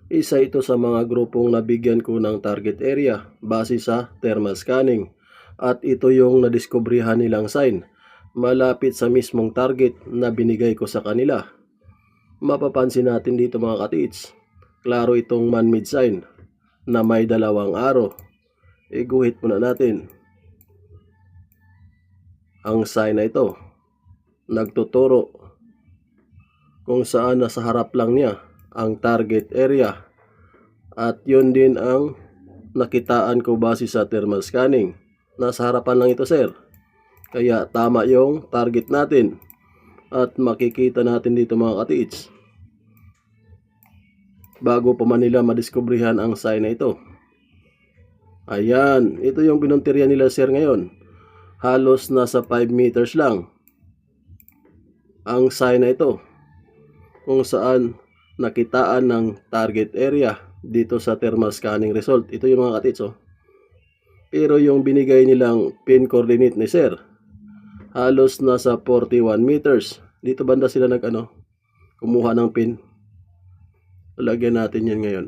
Isa ito sa mga grupong nabigyan ko ng target area base sa thermal scanning. At ito yung nadiskubrihan nilang sign malapit sa mismong target na binigay ko sa kanila. Mapapansin natin dito mga katiits, klaro itong man-made sign na may dalawang arrow. Iguhit muna natin. Ang sign na ito nagtuturo kung saan nasa harap lang niya ang target area, at yun din ang nakitaan ko base sa thermal scanning. Nasa harapan lang ito, sir, kaya tama yung target natin. At makikita natin dito mga katiits, bago pa man nila madiskubrihan ang sign na ito. Ayan, ito yung pinuntirya nila, sir, ngayon. Halos nasa 5 meters lang ang sign na ito, kung saan nakitaan ng target area dito sa thermal scanning result. Ito yung mga katiits, oh. Pero yung binigay nilang pin coordinate ni sir, halos nasa 41 meters. Dito banda sila kumuha ng pin. Lagyan natin yan ngayon.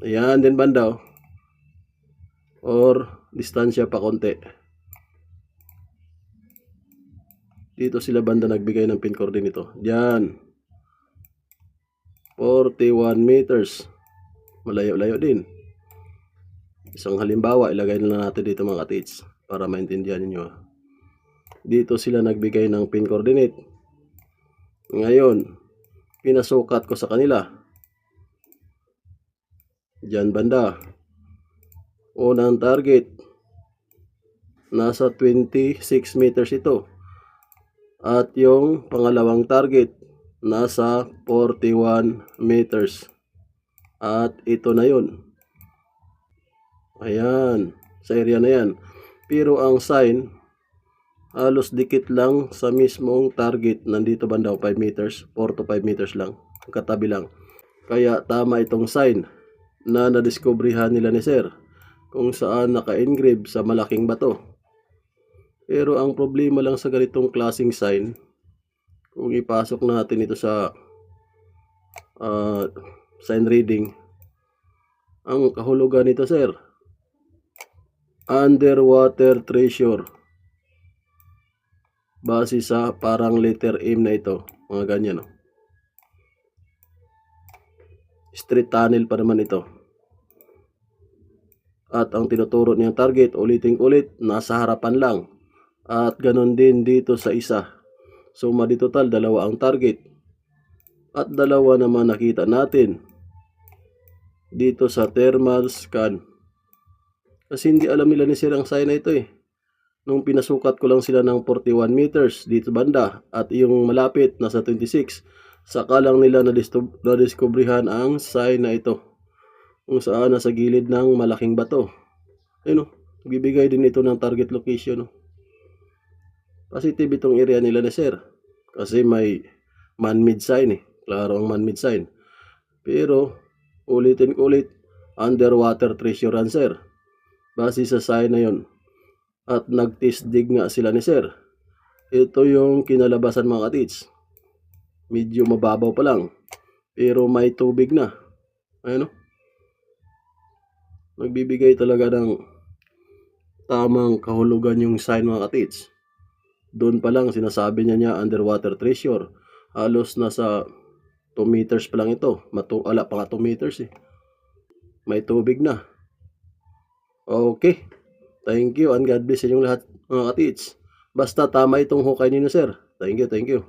Ayan din banda, oh. Or distansya pa konti. Dito sila banda nagbigay ng pin coordinate nito. Diyan. 41 meters. Malayo-layo din. Isang halimbawa, ilagay na lang natin dito mga katiits para maintindihan niyo. Dito sila nagbigay ng pin coordinate. Ngayon, pinasukat ko sa kanila. Diyan banda. Unang target, nasa 26 meters ito. At yung pangalawang target, nasa 41 meters. At ito na yun. Ayan, sa area na yan. Pero ang sign, halos dikit lang sa mismong target. Nandito banda 5 meters, 4 to 5 meters lang. Katabi lang. Kaya tama itong sign na nadiskubrihan nila ni sir, kung saan naka-engrave sa malaking bato. Pero ang problema lang sa ganitong klaseng sign, kung ipasok natin ito sa sign reading, ang kahulugan nito, sir, underwater treasure. Base sa parang letter M na ito, mga ganyan, no? Street tunnel pa naman ito. At ang tinuturo niyang target, ulitin-ulit, nasa harapan lang. At ganon din dito sa isa. So, total, dalawa ang target. At dalawa naman nakita natin dito sa thermal scan. Kasi hindi alam nila ni sir ang sign na ito, eh. Nung pinasukat ko lang sila ng 41 meters dito banda, at yung malapit nasa 26, saka lang nila nadiskubrihan ang sign na ito, kung saan nasa gilid ng malaking bato. Ayun, bibigay din ito ng target location, no? Positive itong area nila na sir, kasi may man-made sign, eh. Klaro ang man-made sign. Pero ulitin-ulit, underwater treasure yan, sir, base sa sign na yun. At nag-test dig nga sila ni sir. Ito yung kinalabasan mga katiits. Medyo mababaw pa lang, pero may tubig na. Ayun, no? Nagbibigay talaga ng tamang kahulugan yung sign mga katiits. Doon pa lang sinasabi niya underwater treasure. Halos nasa 2 meters pa lang ito. Ala pa nga 2 meters, eh. May tubig na. Okay. Thank you and God bless sa inyong lahat mga katiits. Basta tama itong hukay ninyo, sir. Thank you, thank you.